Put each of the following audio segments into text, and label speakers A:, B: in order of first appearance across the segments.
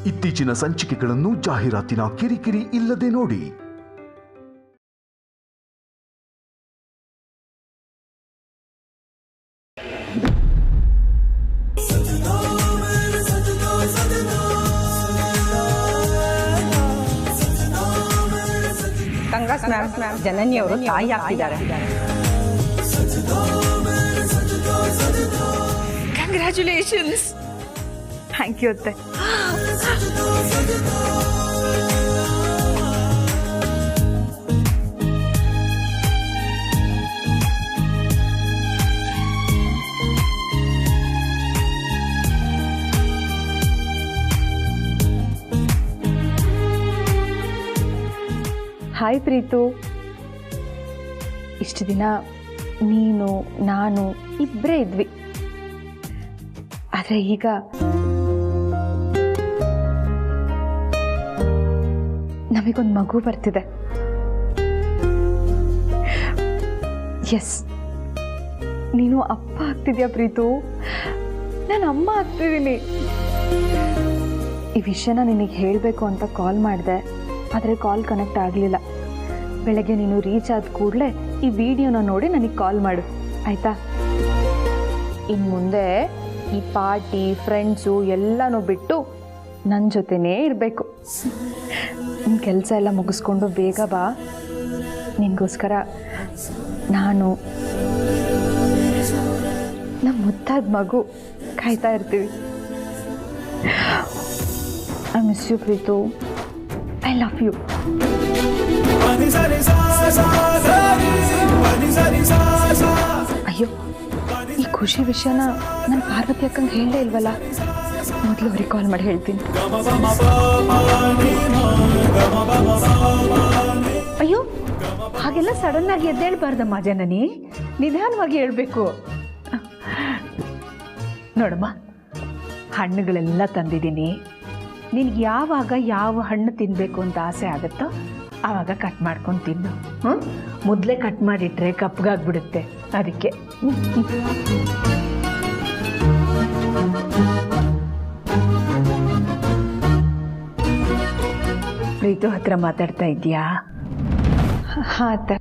A: ಇತ್ತೀಚಿನ ಸಂಚಿಕೆಗಳನ್ನು ಜಾಹೀರಾತಿನ ಕಿರಿಕಿರಿ ಇಲ್ಲದೆ ನೋಡಿ.
B: ಕಂಗ್ರಾಟ್ಸ್ ಮ್ಯಾಮ್, ಜನನಿಯವರು ತಾಯಿ ಆಗ್ತಿದ್ದಾರೆ. ಕಂಗ್ರ್ಯಾಚುಲೇಷನ್ಸ್.
C: ಥ್ಯಾಂಕ್ ಯು ಅತ್ತೆ. ಹಾಯ್ ಪ್ರೀತು. ಇಷ್ಟು ದಿನ ನೀನು ನಾನು ಇಬ್ಬರೇ ಇದ್ವಿ. ಆದರೆ ಈಗ ನಮಗೊಂದು ಮಗು ಬರ್ತಿದೆ. ಎಸ್, ನೀನು ಅಪ್ಪ ಆಗ್ತಿದ್ಯಾ ಪ್ರೀತು. ನಾನು ಅಮ್ಮ ಆಗ್ತಿದ್ದೀನಿ. ಈ ವಿಷಯನ ನಿನಗೆ ಹೇಳಬೇಕು ಅಂತ ಕಾಲ್ ಮಾಡಿದೆ, ಆದರೆ ಕಾಲ್ ಕನೆಕ್ಟ್ ಆಗಲಿಲ್ಲ. ಬೆಳಗ್ಗೆ ನೀನು ರೀಚ್ ಆದ ಕೂಡಲೇ ಈ ವಿಡಿಯೋನ ನೋಡಿ ನನಗೆ ಕಾಲ್ ಮಾಡು, ಆಯಿತಾ? ಇನ್ನು ಮುಂದೆ ಈ ಪಾರ್ಟಿ ಫ್ರೆಂಡ್ಸು ಎಲ್ಲನೂ ಬಿಟ್ಟು ನನ್ನ ಜೊತೆನೇ ಇರಬೇಕು. ನಿನ್ನ ಕೆಲಸ ಎಲ್ಲ ಮುಗಿಸ್ಕೊಂಡು ಬೇಗ ಬಾ. ನಿನಗೋಸ್ಕರ ನಾನು ನಮ್ಮ ಮುದ್ದಾದ ಮಗು ಕಾಯ್ತಾ ಇರ್ತೀವಿ. I miss you Preethu. I love you. ಅಯ್ಯೋ, ಈ ಖುಷಿ ವಿಷಯನ ನನ್ನ ಪಾರ್ವತಿ ಅಕ್ಕಂಗೆ ಹೇಳಲೇ ಇಲ್ವಲ್ಲ. ಮೊದಲು ಅವ್ರಿಗೆ ಕಾಲ್ ಮಾಡಿ ಹೇಳ್ತೀನಿ.
B: ಅಯ್ಯೋ, ಹಾಗೆಲ್ಲ ಸಡನ್ ಆಗಿ ಎದ್ದೇಳಬಾರ್ದಮ್ಮ ಜನನಿ. ನಿಧಾನವಾಗಿ ಹೇಳ್ಬೇಕು. ನೋಡಮ್ಮ, ಹಣ್ಣುಗಳೆಲ್ಲ ತಂದಿದ್ದೀನಿ. ನಿನ್ಗೆ ಯಾವಾಗ ಯಾವ ಹಣ್ಣು ತಿನ್ನಬೇಕು ಅಂತ ಆಸೆ ಆಗುತ್ತೋ ಆವಾಗ ಕಟ್ ಮಾಡ್ಕೊಂಡು ತಿನ್ನು. ಮೊದಲೇ ಕಟ್ ಮಾಡಿಟ್ರೆ ಕಪ್ಪಗಾಗ್ಬಿಡುತ್ತೆ, ಅದಕ್ಕೆ. ಪ್ರೀತು ಹತ್ರ ಮಾತಾಡ್ತಾ ಇದೆಯಾ?
C: ಹಾಂ ಅತ್ತೆ.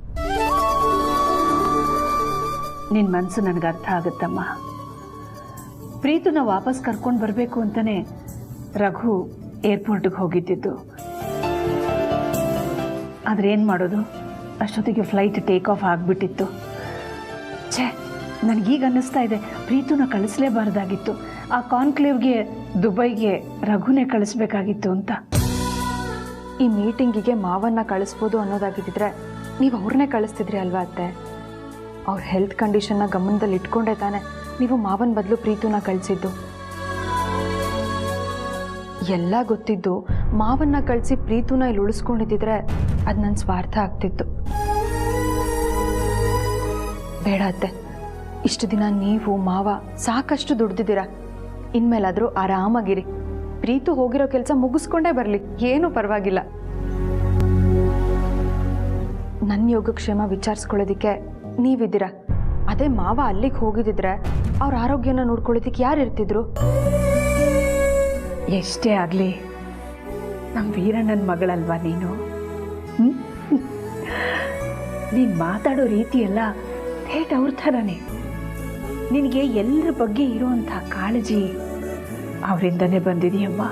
B: ನಿನ್ನ ಮನಸ್ಸು ನನಗೆ ಅರ್ಥ ಆಗುತ್ತಮ್ಮ. ಪ್ರೀತುನ ವಾಪಸ್ ಕರ್ಕೊಂಡು ಬರಬೇಕು ಅಂತಲೇ ರಘು ಏರ್ಪೋರ್ಟಿಗೆ ಹೋಗಿದ್ದಿದ್ದು. ಆದರೆ ಏನು ಮಾಡೋದು, ಅಷ್ಟೊತ್ತಿಗೆ ಫ್ಲೈಟ್ ಟೇಕ್ ಆಫ್ ಆಗಿಬಿಟ್ಟಿತ್ತು. ಛೇ, ನನಗೀಗ ಅನ್ನಿಸ್ತಾ ಇದೆ ಪ್ರೀತುನ ಕಳಿಸ್ಲೇಬಾರ್ದಾಗಿತ್ತು. ಆ ಕಾನ್ಕ್ಲೇವ್ಗೆ ದುಬೈಗೆ ರಘುನೇ ಕಳಿಸ್ಬೇಕಾಗಿತ್ತು ಅಂತ.
C: ಈ ಮೀಟಿಂಗಿಗೆ ಮಾವನ್ನ ಕಳಿಸ್ಬೋದು ಅನ್ನೋದಾಗಿದ್ದಿದ್ರೆ ನೀವು ಅವ್ರನ್ನೇ ಕಳಿಸ್ತಿದ್ರಿ ಅಲ್ವಾ ಅತ್ತೆ? ಅವ್ರ ಹೆಲ್ತ್ ಕಂಡೀಷನ್ನ ಗಮನದಲ್ಲಿ ಇಟ್ಕೊಂಡೇ ತಾನೆ ನೀವು ಮಾವನ ಬದಲು ಪ್ರೀತುನ ಕಳಿಸಿದ್ದು. ಎಲ್ಲ ಗೊತ್ತಿದ್ದು ಮಾವನ್ನ ಕಳಿಸಿ ಪ್ರೀತುನ ಇಲ್ಲಿ ಉಳಿಸ್ಕೊಂಡಿದ್ದಿದ್ರೆ ಅದು ನನ್ನ ಸ್ವಾರ್ಥ ಆಗ್ತಿತ್ತು. ಬೇಡ ಅತ್ತೆ, ಇಷ್ಟು ದಿನ ನೀವು ಮಾವ ಸಾಕಷ್ಟು ದುಡ್ದಿದ್ದೀರ. ಇನ್ಮೇಲಾದರೂ ಆರಾಮಾಗಿರಿ. ಪ್ರೀತು ಹೋಗಿರೋ ಕೆಲಸ ಮುಗಿಸ್ಕೊಂಡೇ ಬರಲಿ, ಏನೂ ಪರವಾಗಿಲ್ಲ. ನನ್ನ ಯೋಗಕ್ಷೇಮ ವಿಚಾರಿಸ್ಕೊಳ್ಳೋದಕ್ಕೆ ನೀವಿದ್ದೀರ. ಅದೇ ಮಾವ ಅಲ್ಲಿಗೆ ಹೋಗಿದ್ದಿದ್ರೆ ಅವ್ರ ಆರೋಗ್ಯನ ನೋಡ್ಕೊಳ್ಳೋದಕ್ಕೆ ಯಾರು ಇರ್ತಿದ್ರು?
B: ಎಷ್ಟೇ ಆಗಲಿ ನಮ್ಮ ವೀರಣ್ಣನ ಮಗಳಲ್ವಾ ನೀನು. ನೀನು ಮಾತಾಡೋ ರೀತಿಯೆಲ್ಲ ಥೇಟ್ ಅವ್ರ ಥರನೇ. ನಿನಗೆ ಎಲ್ಲರ ಬಗ್ಗೆ ಇರುವಂಥ ಕಾಳಜಿ ಅವರಿಂದನೇ ಬಂದಿದೆಯಮ್ಮ.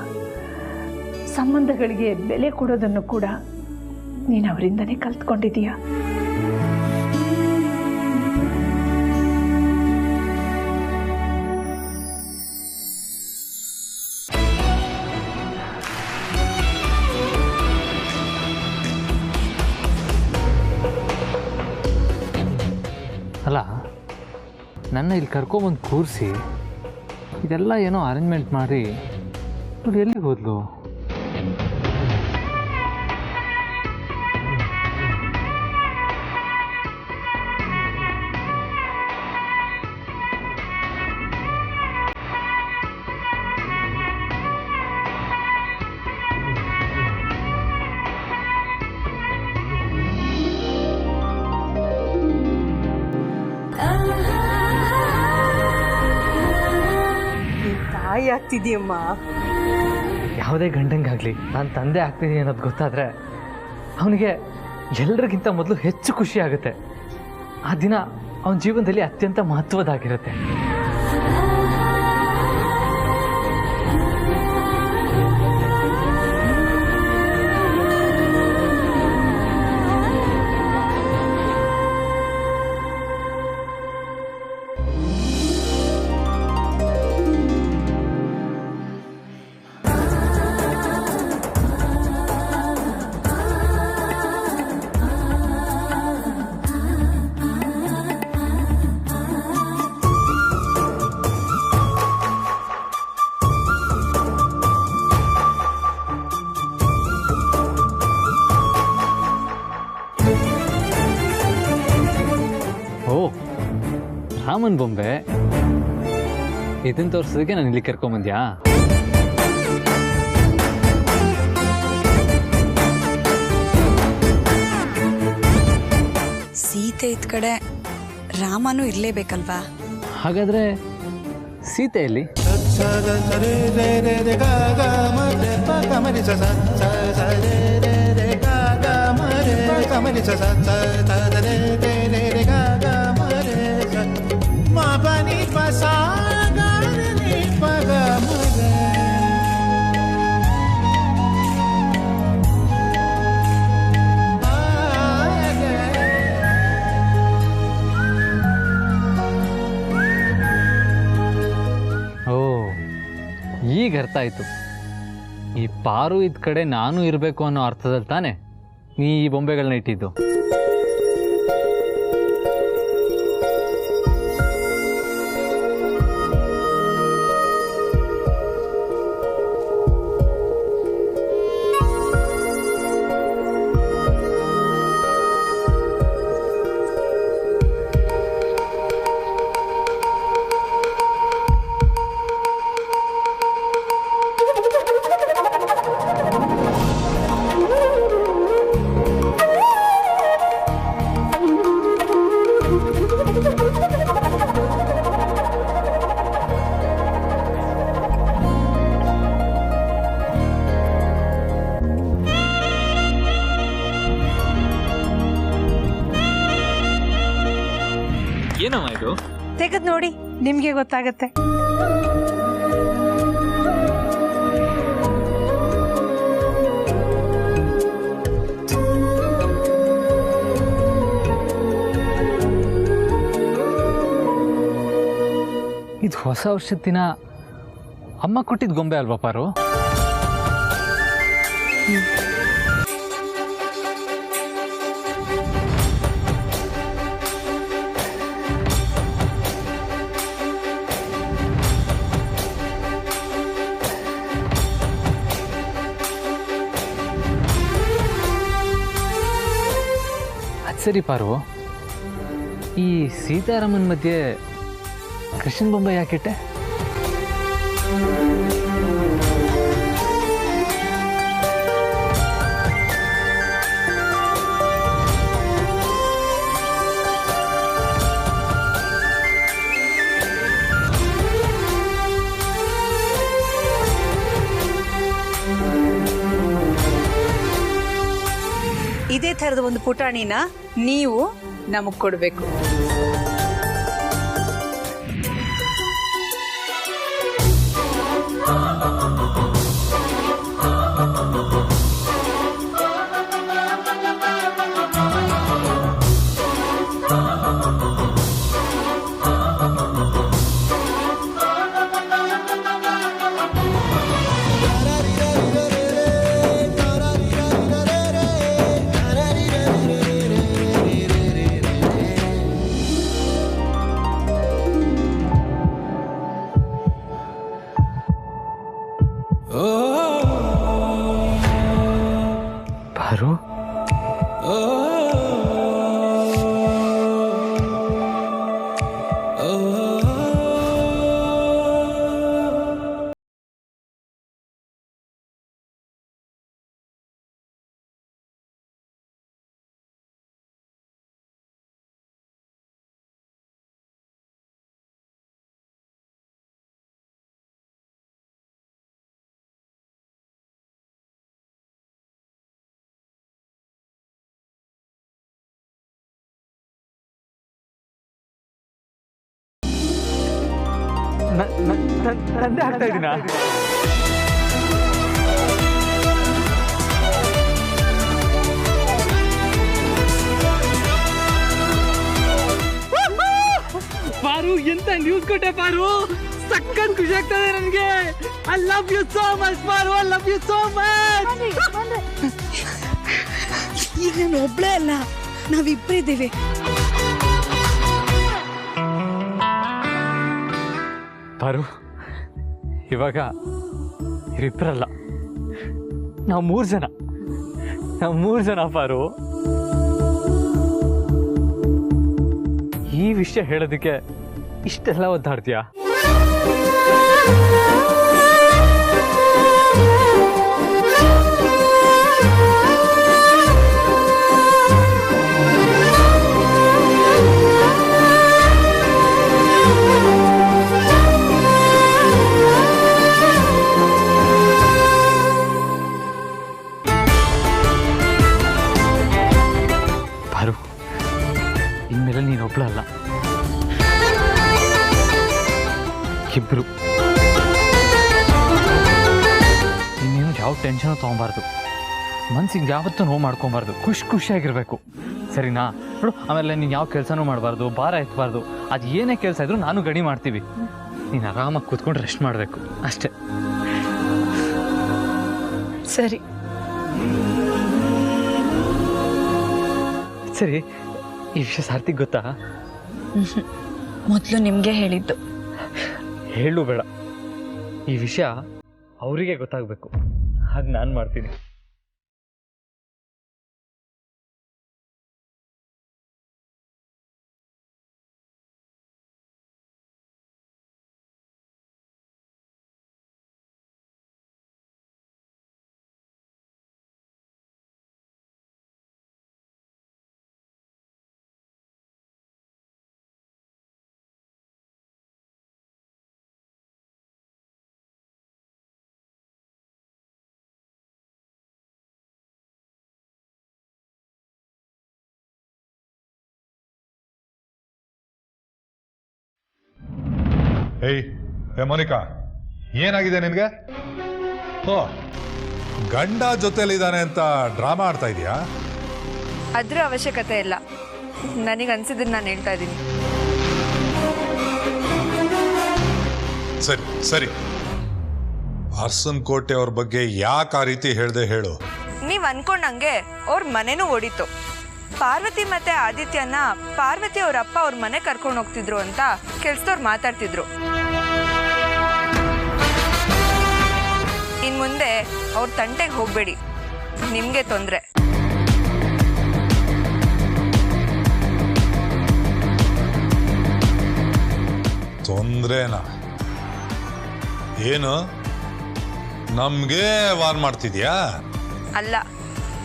B: ಸಂಬಂಧಗಳಿಗೆ ಬೆಲೆ ಕೊಡೋದನ್ನು ಕೂಡ ನೀನು ಅವರಿಂದನೇ ಕಲ್ತ್ಕೊಂಡಿದೀಯ.
D: ಅಲ್ಲ, ನನ್ನ ಇಲ್ಲಿ ಕರ್ಕೊಂಬಂದು ಕೂರಿಸಿ ಇದೆಲ್ಲ ಏನೋ ಅರೇಂಜ್ಮೆಂಟ್ ಮಾಡಿ ಅವ್ರು ಎಲ್ಲಿಗೆ ಹೋದ್ಲು?
B: ತಾಯಿ ಆಗ್ತಿದೆಯಮ್ಮ.
D: ಯಾವುದೇ ಗಂಡಂಗಾಗಲಿ ನಾನು ತಂದೆ ಆಗ್ತೀನಿ ಅನ್ನೋದು ಗೊತ್ತಾದರೆ ಅವನಿಗೆ ಎಲ್ಲರಿಗಿಂತ ಮೊದಲು ಹೆಚ್ಚು ಖುಷಿ ಆಗುತ್ತೆ. ಆ ದಿನ ಅವನ ಜೀವನದಲ್ಲಿ ಅತ್ಯಂತ ಮಹತ್ವದಾಗಿರುತ್ತೆ. ರಾಮನ್ ಬೊಂಬೆ ಇದನ್ನು ತೋರಿಸೋದಕ್ಕೆ ನಾನು ಇಲ್ಲಿ ಕರ್ಕೊಂಬಂದ್ಯಾ?
E: ಸೀತೆ ಇದ್ ಕಡೆ ರಾಮನೂ ಇರ್ಲೇಬೇಕಲ್ವಾ?
D: ಹಾಗಾದ್ರೆ ಸೀತೆಯಲ್ಲಿ ಈಗ ಅರ್ಥ ಆಯ್ತು. ಈ ಪಾರು ಇದ್ ಕಡೆ ನಾನು ಇರಬೇಕು ಅನ್ನೋ ಅರ್ಥದಲ್ಲಿ ತಾನೆ ನೀ ಈ ಬೊಂಬೆಗಳನ್ನ ಇಟ್ಟಿದ್ದು. ಏನಮ್ಮ ಇದು?
B: ತೆಗೆದು ನೋಡಿ, ನಿಮ್ಗೆ ಗೊತ್ತಾಗತ್ತೆ.
D: ಇದು ಹೊಸ ವರ್ಷದ ದಿನ ಅಮ್ಮ ಕೊಟ್ಟಿದ್ದ ಗೊಂಬೆ ಅಲ್ವಾ ಪಾರು? ಸರಿ ಪಾರು, ಈ ಸೀತಾರಾಮನ್ ಮಧ್ಯೆ ಕೃಷ್ಣನ್ ಬೊಂಬೆ ಯಾಕಿಟ್ಟೆ?
E: ಇದೇ ಥರದ ಒಂದು ಪುಟಾಣಿನ ನೀವು ನಮಗ್ ಕೊಡ್ಬೇಕು.
D: ತಂದೆ ಆಗ್ತಾ ಇದ್ದೀನಾ? ಪಾರು, ಎಂತ ನ್ಯೂಸ್ ಕೊಟ್ಟೆ ಪಾರು, ಸಕ್ಕತ್ ಖುಷಿ ಆಗ್ತದೆ ನನಗೆ. I love you so much Paru, I love you so much.
E: ಈಗ ನಾನು ಒಬ್ಳೇ ಅಲ್ಲ, ನಾವಿಬ್ಬರಿದ್ದೀವಿ.
D: ಪಾರು, ಇವಾಗ ಇವ್ರಿಬ್ಬರಲ್ಲ, ನಾವು 3 ಜನ. ನಾವು 3 ಜನ ಪಾರು. ಈ ವಿಷಯ ಹೇಳೋದಕ್ಕೆ ಇಷ್ಟೆಲ್ಲ ಒದ್ದಾಡ್ತೀಯಾ? ಪಾರು, ಇನ್ಮೇಲೆ ನೀನೊಬ್ಳಲ್ಲ, ಇಬ್ರು. ಇನ್ನೇನು ಯಾವ ಟೆನ್ಷನ್ ತೊಗೊಬಾರ್ದು, ಮನ್ಸಿಗೆ ಯಾವತ್ತೂ ನೋವು ಮಾಡ್ಕೊಬಾರ್ದು, ಖುಷಿಯಾಗಿರ್ಬೇಕು, ಸರಿನಾ? ನೋಡು, ಆಮೇಲೆ ನೀನು ಯಾವ ಕೆಲಸನೂ ಮಾಡಬಾರ್ದು, ಭಾರ ಎತ್ತಬಾರ್ದು. ಅದು ಏನೇ ಕೆಲಸ ಇದ್ರೂ ನಾನು ಗಡಿ ಮಾಡ್ತೀವಿ. ನೀನು ಆರಾಮಾಗಿ ಕೂತ್ಕೊಂಡು ರೆಸ್ಟ್ ಮಾಡಬೇಕು ಅಷ್ಟೇ.
E: ಸರಿ
D: ಸರಿ, ಈ ವಿಷಯ ಸಾರ್ಥಿಗೆ ಗೊತ್ತಾ?
E: ಮೊದಲು ನಿಮಗೆ ಹೇಳಿದ್ದು.
D: ಹೇಳು ಬೇಡ, ಈ ವಿಷಯ ಅವರಿಗೆ ಗೊತ್ತಾಗಬೇಕು. ಹಾಗೆ ನಾನು ಮಾಡ್ತೀನಿ.
F: ಏಯ್ ಮೋನಿಕಾ, ಏನಾಗಿದೆ ನಿನಗೆ? ಓ, ಗಂಡ ಜೊತೆಲಿದ್ದಾನೆ ಅಂತ ಡ್ರಾಮಾ ಆಡ್ತಾ ಇದೀಯಾ?
C: ಅದ್ರ ಅವಶ್ಯಕತೆ ಇಲ್ಲ, ನನಗೆ ಅನ್ಸಿದ್ದನ್ನು ನಾನು ಹೇಳ್ತಾ ಇದ್ದೀನಿ.
F: ಸರಿ ಸರಿ, ಅರ್ಸನ್ ಕೋಟೆ ಅವ್ರ ಬಗ್ಗೆ ಯಾಕೆ ಆ ರೀತಿ ಹೇಳ್ದೆ ಹೇಳು?
C: ನೀವು ಅನ್ಕೊಂಡಂಗೆ ಅವ್ರ ಮನೆನೂ ಓಡಿತು. ಪಾರ್ವತಿ ಮತ್ತೆ ಆದಿತ್ಯನ ಪಾರ್ವತಿ ಅವ್ರ ಅಪ್ಪ ಅವ್ರ ಮನೆ ಕರ್ಕೊಂಡು ಹೋಗ್ತಿದ್ರು ಅಂತ ಕೆಲ್ಸದವ್ರು ಮಾತಾಡ್ತಿದ್ರು. ಇನ್ ಮುಂದೆ ಅವ್ರ ತಂಟೆಗೆ ಹೋಗ್ಬೇಡಿ, ನಿಮ್ಗೆ ತೊಂದ್ರೆ.
F: ತೊಂದ್ರೆನಾ? ಏನು ನಮ್ಗೆ ವಾರ್ ಮಾಡ್ತಿದ್ಯಾ?
C: ಅಲ್ಲ,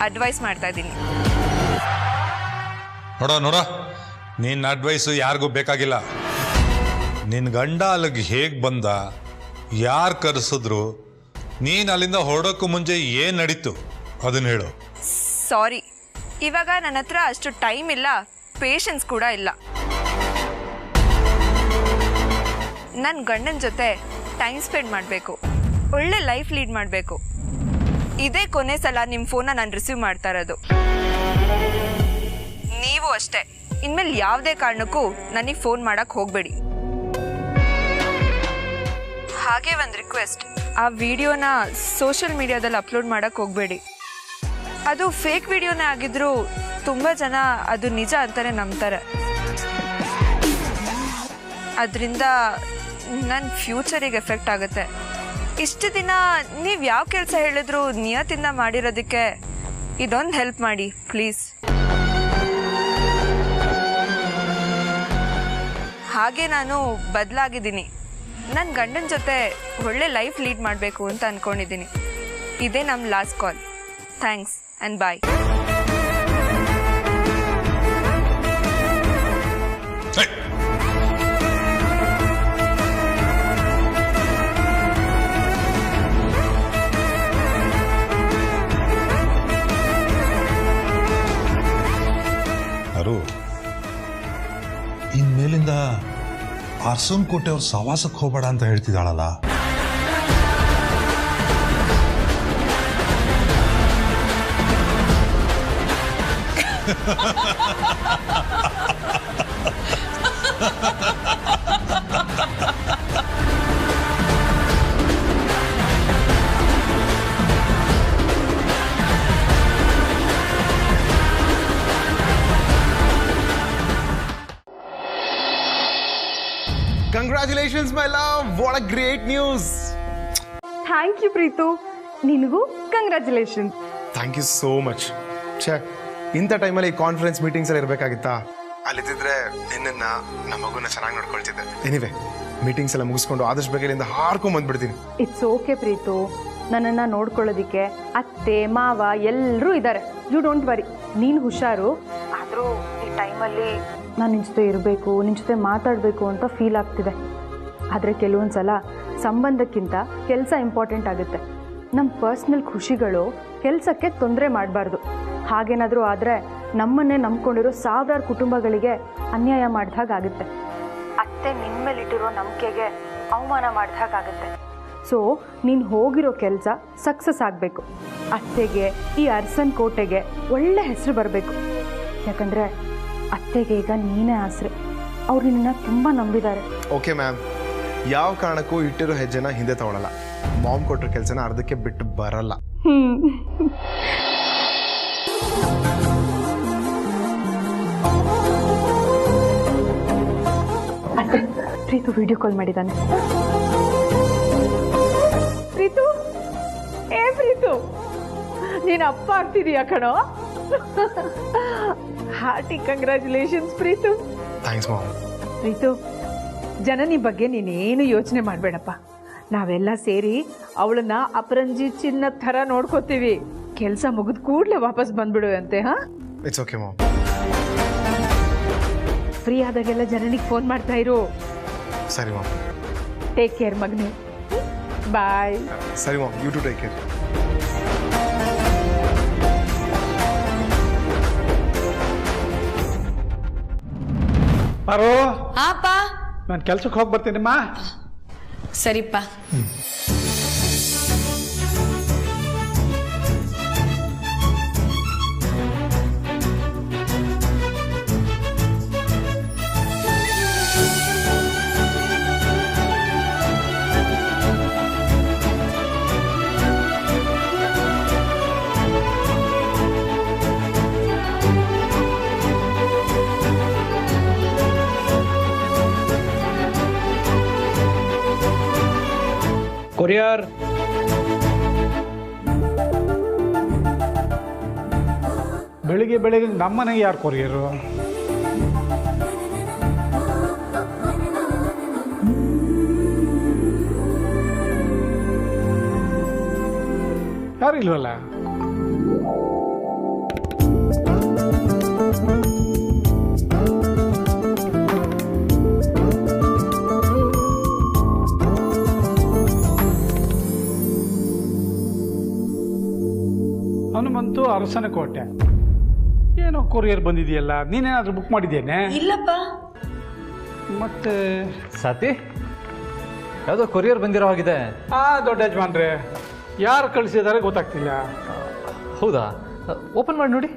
C: ಅಡ್ವೈಸ್ ಮಾಡ್ತಾ ಇದ್ದೀನಿ.
F: ನೋಡ, ನಿನ್ನ ಅಡ್ವೈಸು ಯಾರಿಗೂ ಬೇಕಾಗಿಲ್ಲ. ನಿನ್ನ ಗಂಡ ಅಲ್ಲಿಗೆ ಹೇಗೆ ಬಂದ, ಯಾರು ಕರೆಸಿದ್ರು, ನೀನು ಅಲ್ಲಿಂದ ಹೊರಡೋಕ್ಕೂ ಮುಂಚೆ ಏನು ನಡೀತು ಅದನ್ನ ಹೇಳು.
C: ಸಾರಿ, ಇವಾಗ ನನ್ನ ಹತ್ರ ಅಷ್ಟು ಟೈಮ್ ಇಲ್ಲ, ಪೇಷನ್ಸ್ ಕೂಡ ಇಲ್ಲ. ನನ್ನ ಗಂಡನ ಜೊತೆ ಟೈಮ್ ಸ್ಪೆಂಡ್ ಮಾಡಬೇಕು, ಒಳ್ಳೆ ಲೈಫ್ ಲೀಡ್ ಮಾಡಬೇಕು. ಇದೇ ಕೊನೆ ಸಲ ನಿಮ್ಮ ಫೋನ್ನ ನಾನು ರಿಸೀವ್ ಮಾಡ್ತಾ ಇರೋದು. ನೀವು ಅಷ್ಟೇ, ಇನ್ಮೇಲೆ ಯಾವುದೇ ಕಾರಣಕ್ಕೂ ನನಗೆ ಫೋನ್ ಮಾಡಕ್ಕೆ ಹೋಗಬೇಡಿ. ಹಾಗೆ ಒಂದು ರಿಕ್ವೆಸ್ಟ್, ಆ ವಿಡಿಯೋನ ಸೋಷಿಯಲ್ ಮೀಡಿಯಾದಲ್ಲಿ ಅಪ್ಲೋಡ್ ಮಾಡಕ್ಕೆ ಹೋಗಬೇಡಿ. ಅದು ಫೇಕ್ ವಿಡಿಯೋನೇ ಆಗಿದ್ರೂ ತುಂಬ ಜನ ಅದು ನಿಜ ಅಂತಾನೆ ನಂಬ್ತಾರೆ. ಅದರಿಂದ ನನ್ನ ಫ್ಯೂಚರಿಗೆ ಎಫೆಕ್ಟ್ ಆಗುತ್ತೆ. ಇಷ್ಟು ದಿನ ನೀವು ಯಾವ ಕೆಲಸ ಹೇಳಿದ್ರು ನಿಯತ್ತಿಂದ ಮಾಡಿರೋದಕ್ಕೆ ಇದೊಂದು ಹೆಲ್ಪ್ ಮಾಡಿ ಪ್ಲೀಸ್. ಹಾಗೆ ನಾನು ಬದಲಾಗಿದ್ದೀನಿ, ನನ್ನ ಗಂಡನ ಜೊತೆ ಒಳ್ಳೆ ಲೈಫ್ ಲೀಡ್ ಮಾಡಬೇಕು ಅಂತ ಅಂದ್ಕೊಂಡಿದ್ದೀನಿ. ಇದೇ ನಮ್ಮ last call. Thanks and bye.
F: ಇನ್ಮೇಲಿಂದ ಅರಸನಕೋಟೆ ಅವ್ರ ಸವಾಸಕ್ಕೆ ಹೋಗ್ಬೇಡ ಅಂತ ಹೇಳ್ತಿದ್ದಾಳಲ್ಲ.
G: Congratulations, my love! What a great news!
C: Thank you Preethu, ನಿನಗೂ congratulation.
G: Thank you so much. ಛೇ, ಇಂಥ ಟೈಮಲ್ಲಿ ಕಾನ್ಫರೆನ್ಸ್ ಮೀಟಿಂಗ್ಸ್ ಎಲ್ಲ ಇರಬೇಕಾಗಿತ್ತಾ? ಅಲ್ಲಿದ್ದಿದ್ರೆ ನಿನ್ನ ನಮ್ಮ ಮಗುನ ಚೆನ್ನಾಗಿ ನೋಡ್ಕೊಳ್ತಿದ್ದೆ. ಎನಿವೆ, ಮೀಟಿಂಗ್ಸ್ ಎಲ್ಲ ಮುಗಿಸ್ಕೊಂಡು ಆದಷ್ಟು ಬೇಗ ಇಲ್ಲಿಂದ ಹಾರ್ಕೊಂಡ್ ಬಂದ್ಬಿಡ್ತೀನಿ.
C: ಇಟ್ಸ್ ಓಕೆ ಪ್ರೀತು, ನನ್ನನ್ನು ನೋಡ್ಕೊಳ್ಳೋದಿಕ್ಕೆ ಅತ್ತೆ ಮಾವ ಎಲ್ಲರೂ ಇದ್ದಾರೆ. ಯು ಡೋಂಟ್ ವರಿ, ನೀನು ಹುಷಾರು. ಆದರೂ ಈ ಟೈಮಲ್ಲಿ ನಾನು ನಿನ್ನ ಜೊತೆ ಇರಬೇಕು, ನಿನ್ನ ಜೊತೆ ಮಾತಾಡಬೇಕು ಅಂತ ಫೀಲ್ ಆಗ್ತಿದೆ. ಆದರೆ ಕೆಲವೊಂದು ಸಲ ಸಂಬಂಧಕ್ಕಿಂತ ಕೆಲಸ ಇಂಪಾರ್ಟೆಂಟ್ ಆಗುತ್ತೆ. ನಮ್ಮ ಪರ್ಸ್ನಲ್ ಖುಷಿಗಳು ಕೆಲಸಕ್ಕೆ ತೊಂದರೆ ಮಾಡಬಾರ್ದು. ಹಾಗೇನಾದರೂ ಆದರೆ ನಮ್ಮನ್ನೇ ನಂಬ್ಕೊಂಡಿರೋ ಸಾವಿರಾರು ಕುಟುಂಬಗಳಿಗೆ ಅನ್ಯಾಯ ಮಾಡಿದಾಗುತ್ತೆ. ಅತ್ತೆ ನಿನ್ನ ಮೇಲಿಟ್ಟಿರೋ ನಂಬಿಕೆಗೆ ಅವಮಾನ ಮಾಡಿದಾಗುತ್ತೆ. ಸೊ ನೀನು ಹೋಗಿರೋ ಕೆಲಸ ಸಕ್ಸಸ್ ಆಗಬೇಕು. ಅತ್ತೆಗೆ, ಈ ಅರಸನಕೋಟೆಗೆ ಒಳ್ಳೆ ಹೆಸರು ಬರಬೇಕು. ಯಾಕಂದರೆ ಅತ್ತೆಗೆ ಈಗ ನೀನೇ ಆಸರೆ. ಅವ್ರು ನಿನ್ನ ತುಂಬ ನಂಬಿದ್ದಾರೆ.
G: ಓಕೆ ಮ್ಯಾಮ್, ಯಾವ ಕಾರಣಕ್ಕೂ ಇಟ್ಟಿರೋ ಹೆಜ್ಜೆನ ಹಿಂದೆ ತಗೊಳ್ಳಲ್ಲ. ಮಾಮ್ ಕೊಟ್ಟರು ಕೆಲಸನ ಅರ್ಧಕ್ಕೆ ಬಿಟ್ಟು ಬರಲ್ಲ.
C: ಪ್ರೀತು ವಿಡಿಯೋ ಕಾಲ್ ಮಾಡಿದ್ದಾನೆ.
B: ಪ್ರೀತು, ಏ ಪ್ರೀತು, ನೀನು ಅಪ್ಪ ಆಗ್ತಿದೀಯಾ ಕಣೋ. Hearty congratulations Preethu.
G: Thanks mom.
B: Preethu, Janani ಬಗ್ಗೆ ನೀನೇನು ಯೋಚನೆ ಮಾಡಬೇಡಪ್ಪ. ನಾವೆಲ್ಲ ಸೇರಿ ಅವಳನ್ನ ಅಪರಂಜಿ ಚಿನ್ನ ಥರ ನೋಡ್ಕೋತೀವಿ. ಕೆಲಸ ಮುಗಿದ ಕೂಡಲೇ ವಾಪಸ್ ಬಂದ್ಬಿಡುವಂತೆ. ಹಾ,
G: ಇಟ್ಸ್ ಓಕೆ ಮಾಮ್.
B: ಫ್ರೀ ಆದಾಗೆಲ್ಲ ಜನನಿಗೆ ಫೋನ್ ಮಾಡ್ತಾ ಇರು.
G: ಸರಿ ಮಾಮ್.
B: ಟೇಕ್ ಕೇರ್ ಮಗನೇ. ಬಾಯ್.
G: ಸರಿ mom, you too take care.
H: Paru,
E: ಹಾಪ,
H: ನಾನು ಕೆಲ್ಸಕ್ಕೆ ಹೋಗಿ ಬರ್ತೀನಮ್ಮ.
E: ಸರಿಪ್ಪ.
H: ಕೊರಿಯರ್. ಬೆಳಿಗ್ಗೆ ಬೆಳಿಗ್ಗೆ ನಮ್ಮನೆಗೆ ಯಾರು ಕೊರಿಯರು? ಯಾರು ಇಲ್ವಲ್ಲ? ಹನುಮಂತು ಅರಸನಕೋಟೆ. ಏನೋ ಕೊರಿಯರ್ ಬಂದಿದೆಯಲ್ಲ, ನೀನೇನಾದ್ರೂ ಬುಕ್ ಮಾಡಿದ್ದೇನೆ?
E: ಇಲ್ಲಪ್ಪ.
H: ಮತ್ತೆ
D: ಸಾತಿ, ಯಾವುದೋ ಕೊರಿಯರ್ ಬಂದಿರೋ ಹಾಗಿದೆ.
H: ದೊಡ್ಡ ಯಜಮಾನ್ರೆ, ಯಾರು ಕಳಿಸಿದಾರೆ ಗೊತ್ತಾಗ್ತಿಲ್ಲ.
D: ಹೌದಾ? ಓಪನ್ ಮಾಡಿ ನೋಡಿ.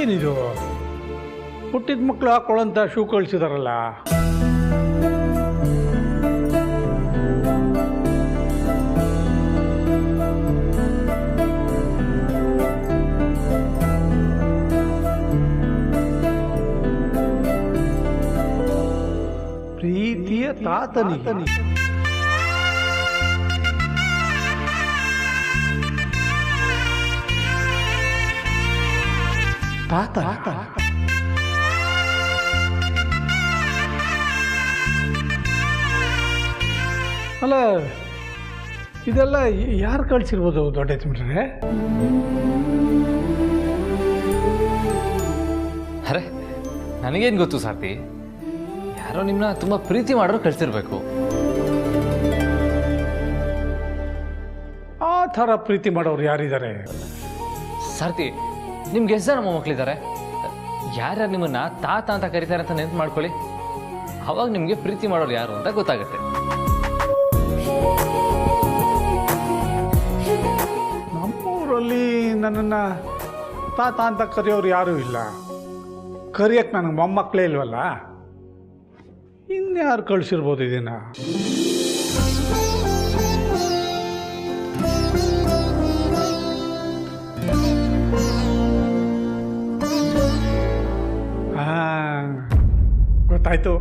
H: ಇದೇನಿದು, ಹುಟ್ಟಿದ ಮಕ್ಕಳು ಹಾಕೊಳ್ಳೋಂಥ ಶೂ ಕಳಿಸಿದಾರಲ್ಲ. ಪ್ರೀತಿಯ ತಾತನಿಗೆ. ತಾತ ಅಲ್ಲ ಇದೆಲ್ಲ ಯಾರು ಕಳಿಸಿರ್ಬೋದು ದೊಡ್ಡ ಯಜಮಾನ್ರೆ?
D: ಅರೆ ನನಗೇನು ಗೊತ್ತು ಸಾರ್ಥಿ, ಯಾರೋ ನಿಮ್ಮನ್ನ ತುಂಬ ಪ್ರೀತಿ ಮಾಡೋರು ಕಳಿಸಿರ್ಬೇಕು.
H: ಆ ಥರ ಪ್ರೀತಿ ಮಾಡೋರು ಯಾರಿದ್ದಾರೆ?
D: ಸಾರ್ಥಿ, ನಿಮ್ಗೆ ಎಷ್ಟು ಜನ ಮೊಮ್ಮಕ್ಕಳಿದ್ದಾರೆ? ಯಾರ್ಯಾರು ನಿಮ್ಮನ್ನ ತಾತ ಅಂತ ಕರೀತಾರೆ ಅಂತ ನೆನ್ಪು ಮಾಡ್ಕೊಳ್ಳಿ, ಅವಾಗ ನಿಮಗೆ ಪ್ರೀತಿ ಮಾಡೋರು ಯಾರು ಅಂತ ಗೊತ್ತಾಗುತ್ತೆ.
H: ನಮ್ಮೂರಲ್ಲಿ ನನ್ನನ್ನು ತಾತ ಅಂತ ಕರೆಯೋರು ಯಾರೂ ಇಲ್ಲ. ಕರಿಯಕ್ಕೆ ನನಗೆ ಮೊಮ್ಮಕ್ಕಳೇ ಇಲ್ವಲ್ಲ, ಇನ್ಯಾರು ಕಳಿಸಿರ್ಬೋದು ಇದನ್ನ? ಗೊತ್ತಾಯ್ತು.